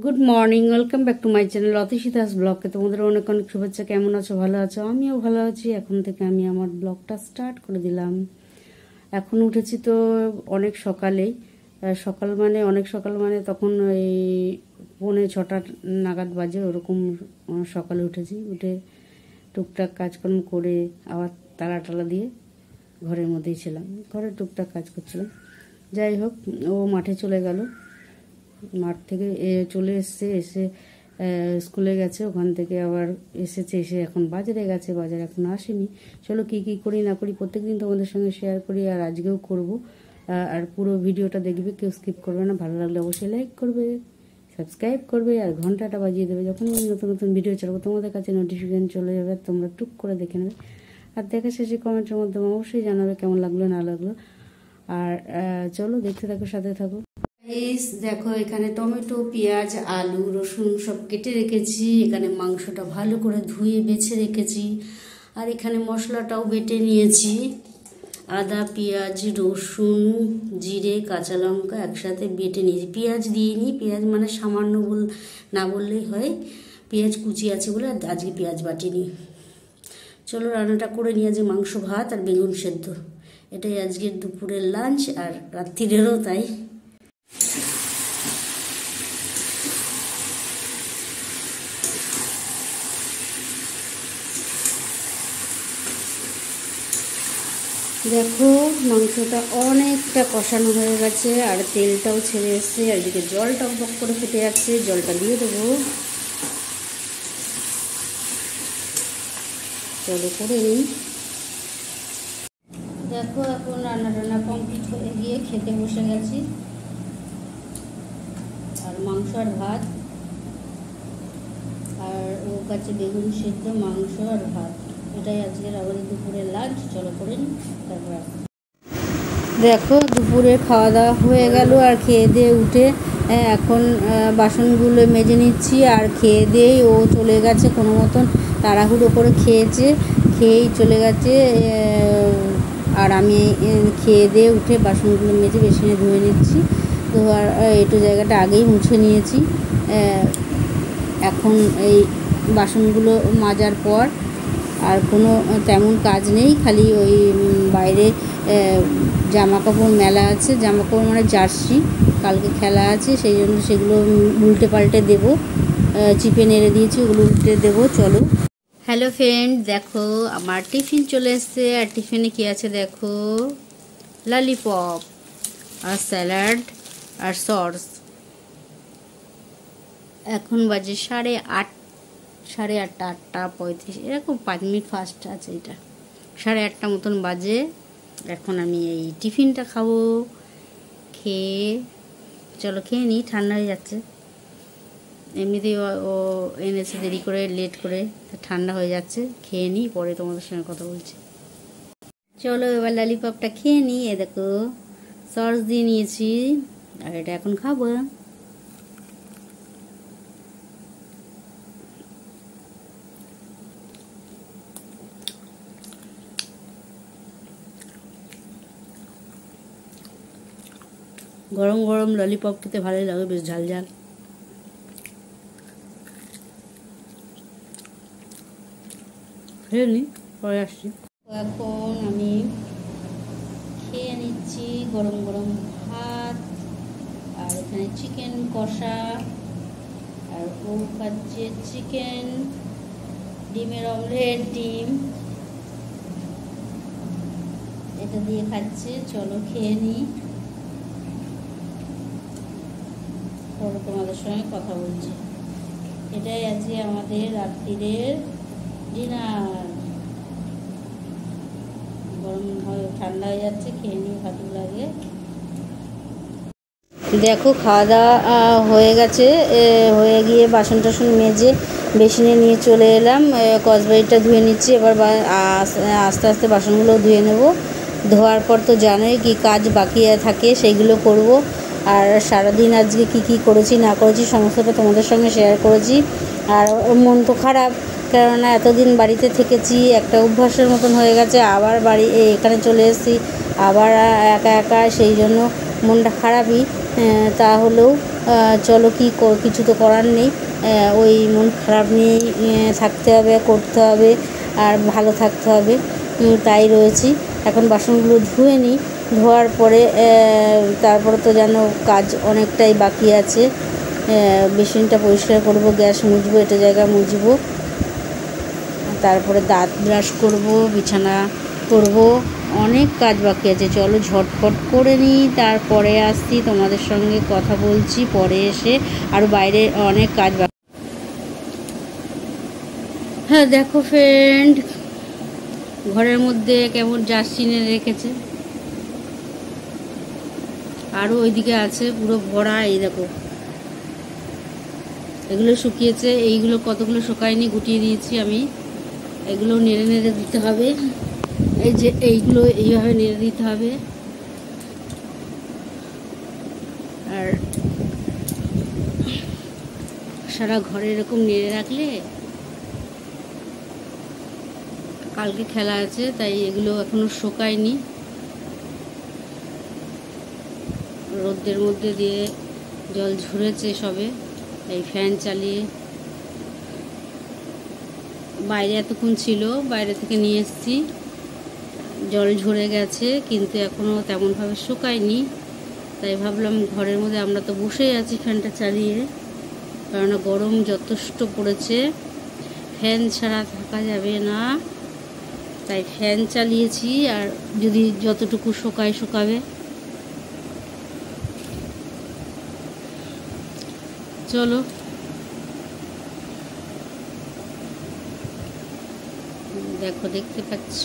Good morning, welcome back to my channel Atishi Das ব্লগকে তোমাদের অনেক অনেক শুভেচ্ছা। কেমন আছো? ভালো আছো? আমিও ভালো আছি। এখন থেকে আমি আমার ব্লগটা স্টার্ট করে দিলাম। এখন উঠেছি তো অনেক সকালেই, অনেক সকাল মানে তখন ওই 6:45 নাগাদ বাজে, ওরকম সকালে উঠেছি। উঠে টুকটাক কাজকর্ম করে আবার তালা টালা দিয়ে ঘরের মধ্যেই ছিলাম, ঘরে টুকটাক কাজ করছিলাম। যাই হোক, ও মাঠে চলে গেল, মাঠ থেকে চলে এসে স্কুলে গেছে, ওখান থেকে আবার এসে এখন বাজারে গেছে, বাজারে এখন আসেনি। চলো কি কি করি না করি প্রত্যেকদিন তোমাদের সঙ্গে শেয়ার করি, আর আজকেও করব। আর পুরো ভিডিওটা দেখবে, কেউ স্কিপ করবে না। ভালো লাগলে অবশ্যই লাইক করবে, সাবস্ক্রাইব করবে, আর ঘন্টাটা বাজিয়ে দেবে। যখন আমি নতুন নতুন ভিডিও চালাবো তোমাদের কাছে নোটিফিকেশন চলে যাবে, তোমরা টুক করে দেখে নেবে। আর দেখা শেষে কমেন্টের মাধ্যমে অবশ্যই জানাবে কেমন লাগলো না লাগলো। আর চলো দেখতে থাকো, সাথে থাকো। দেখো, এখানে টমেটো, পেঁয়াজ, আলু, রসুন সব কেটে রেখেছি। এখানে মাংসটা ভালো করে ধুয়ে বেছে রেখেছি। আর এখানে মশলাটাও বেটে নিয়েছি। আদা, পেঁয়াজ, রসুন, জিরে, কাঁচা লঙ্কা একসাথে বেটে নিয়েছি। পেঁয়াজ দিইনি, পেঁয়াজ মানে সামান্য না বললেই হয়। পেঁয়াজ কুচি আছে বলে আজকে পেঁয়াজ বাটিনি। চলো রান্নাটা করে নিয়ে, আজকে মাংস, ভাত আর বেগুন সেদ্ধ, এটাই আজকের দুপুরের লাঞ্চ, আর রাত্রিরেরও তাই। দেখো, মাংসটা অনেকটা কষানো হয়ে গেছে, আর তেলটাও ছেড়ে এসছে, আর এদিকে জলটাও বক করে ফুটে যাচ্ছে। জলটা দিয়ে দেবো, চলো করে নিই। দেখো, এখন রান্না কমপ্লিট হয়ে গিয়ে খেতে বসে গেছি। আর মাংস আর ভাত, আর ও কাছে বেগুন সেদ্ধ, মাংস আর ভাত, এটাই আজকের আমাদের দুপুরের লাঞ্চ। চলো করে নিই, তারপর দেখো দুপুরে খাওয়া দাওয়া হয়ে গেল, আর খেয়ে দিয়ে উঠে এখন বাসনগুলো মেজে নিচ্ছি। আর খেয়ে দিয়েই ও চলে গেছে, কোনো মতন তাড়াহুড়ো করে খেয়েই চলে গেছে। আর আমি খেয়ে দিয়ে উঠে বাসনগুলো মেজে বেসিনে ধুয়ে নিচ্ছি। তো আর একটু জায়গাটা আগেই মুছে নিয়েছি। এখন এই বাসনগুলো মাজার পর আর কোনো তেমন কাজ নেই, খালি ওই বাইরে জামা কাপড় মেলা আছে। জামা কাপড় মানে জার্সি, কালকে খেলা আছে, সেই জন্য সেগুলো উল্টে পাল্টে দেবো। চিপে নেড়ে দিয়েছি, ওগুলো উল্টে দেবো। চলো। হ্যালো ফ্রেন্ড, দেখো আমার টিফিন চলে এসছে। আর টিফিনে কি আছে দেখো, ললিপপ আর স্যালাড আর সস। এখন বাজে 8:30, 8:35, এরকম 5 মিনিট ফাস্ট আছে। এটা 8:30 মতন বাজে। এখন আমি এই টিফিনটা খাবো। চলো খেয়ে নিই, ঠান্ডা হয়ে যাচ্ছে। এমনিতেই ও এনেছে দেরি করে, লেট করে, ঠান্ডা হয়ে যাচ্ছে। খেয়ে নিই, পরে তোমাদের সঙ্গে কথা বলছি। চলো এবার ললিপপটা খেয়ে নিই। এ দেখো সস দিয়ে নিয়েছি, আর এটা এখন খাবো। গরম গরম ললিপপ খেতে ভালোই লাগে, বেশ ঝাল ঝাল। খেয়ে নি, পরে আসছি। এখন আমি খেয়ে নিচ্ছি গরম গরম ভাত, আর এখানে চিকেন কষা, আর ও খাচ্ছে চিকেন, ডিমের অমলেট, ডিম এটা দিয়ে খাচ্ছে। চলো খেয়ে নিই, পরে তোমাদের সঙ্গে কথা বলছি। এটাই আজকে আমাদের রাত্রিরের ডিনার। গরম ঠান্ডা হয়ে যাচ্ছে, খেয়ে নিয়ে ভালো লাগে। দেখো খাওয়া দাওয়া হয়ে গেছে, হয়ে গিয়ে বাসন টাসন মেজে বেসিনে নিয়ে চলে এলাম। কসবাইটা ধুয়ে নিচ্ছি, এবার আস্তে আস্তে বাসনগুলো ধুয়ে নেব। ধোয়ার পর তো জানোই কি কাজ বাকি থাকে, সেইগুলো করব। আর সারাদিন আজকে কি করেছি না করেছি সমস্তটা তোমাদের সঙ্গে শেয়ার করেছি। আর মন তো খারাপ, কেননা এতদিন বাড়িতে থেকেছি, একটা অভ্যাসের মতন হয়ে গেছে। আবার এখানে চলে এসেছি, আবার একা একা, সেই জন্য মনটা খারাপই। তাহলেও চলো কিছু তো করার নেই, ওই মন খারাপ নিয়েই থাকতে হবে, করতে হবে, আর ভালো থাকতে হবে। তাই রয়েছি। এখন বাসনগুলো ধুয়ে নিই, ধোয়ার পরে তারপরে তো যেন কাজ অনেকটাই বাকি আছে। বেসিনটা পরিষ্কার করব, গ্যাস মুছবো, এটা জায়গা মুছবো, তারপরে দাঁত ব্রাশ করব, বিছানা করব, অনেক কাজ বাকি আছে। চলো ঝটপট করে নিই, তারপরে আসছি, তোমাদের সঙ্গে কথা বলছি পরে এসে। আর বাইরে অনেক কাজ বাকি। হ্যাঁ দেখো ফ্রেন্ড, ঘরের মধ্যে কেমন জার্সি এনে রেখেছে, আরও ওইদিকে আছে পুরো ভরা। এই দেখো এগুলো শুকিয়েছে, এইগুলো কতগুলো শুকায়নি, গুটিয়ে দিয়েছি আমি। এগুলো নেড়ে নেড়ে দিতে হবে, এই যে এইগুলো এইভাবে নেড়ে দিতে হবে। আর সারা ঘরে এরকম নেড়ে রাখলে, কালকে খেলা আছে তাই এগুলো এখনো শুকায়নি, রোদের মধ্যে দিয়ে জল ঝরেছে সবে, এই ফ্যান চালিয়ে। বাইরে এতক্ষণ ছিল, বাইরে থেকে নিয়ে এসেছি, জল ঝরে গেছে কিন্তু এখনও তেমনভাবে শুকায়নি। তাই ভাবলাম ঘরের মধ্যে, আমরা তো বসেই আছি ফ্যানটা চালিয়ে, কারণ গরম যথেষ্ট পড়েছে, ফ্যান ছাড়া থাকা যাবে না, তাই ফ্যান চালিয়েছি। আর যদি যতটুকু শুকাবে। চলো দেখো, দেখতে পাচ্ছ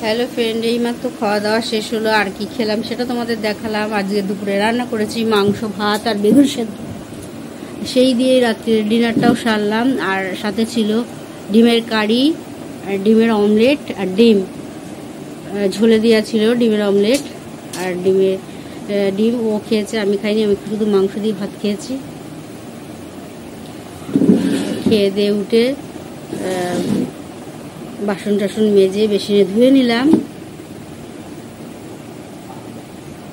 হ্যালো ফ্রেন্ড, এইমাত্র খাওয়া দাওয়া শেষ হলো। আর কি খেলাম সেটা তোমাদের দেখালাম। আজকে দুপুরে রান্না করেছি মাংস, ভাত আর বেগুন সেদ্ধ, সেই দিয়ে রাত্রির ডিনারটাও সারলাম। আর সাথে ছিল ডিমের কারি, আর ডিমের অমলেট, আর ডিম ঝোলে দেওয়া ছিল ডিমের অমলেট আর ডিম ও খেয়েছে, আমি খাইনি, আমি শুধু মাংস দিয়ে ভাত খেয়েছি। খেয়ে দিয়ে উঠে বাসন টাসন মেজে বেসিনে ধুয়ে নিলাম,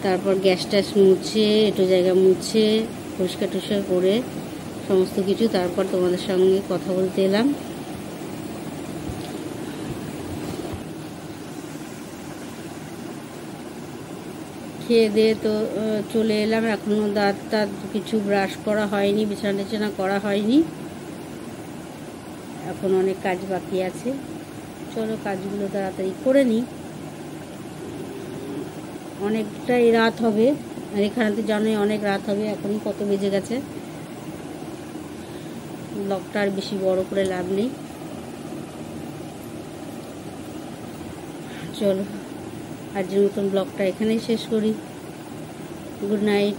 তারপর গ্যাস ট্যাস মুছে, একটু জায়গা মুছে পরিষ্কার টরিষ্কার করে সমস্ত কিছু, তারপর তোমাদের সঙ্গে কথা বলতে এলাম। খেয়ে দিয়ে তো চলে এলাম। এখনও দাঁত কিছু ব্রাশ করা হয়নি, বিছানা টিছানা করা হয়নি, এখন অনেক কাজ বাকি আছে। চলো কাজগুলো তাড়াতাড়ি করে নিই, অনেকটাই রাত হবে। আর এখানে তো জানোই অনেক রাত হবে, এখনই কত বেজে গেছে। ব্লগটা আর বেশি বড় করে লাভ নেই, চলো আজকের মতন ব্লগটা এখানেই শেষ করি। Good night.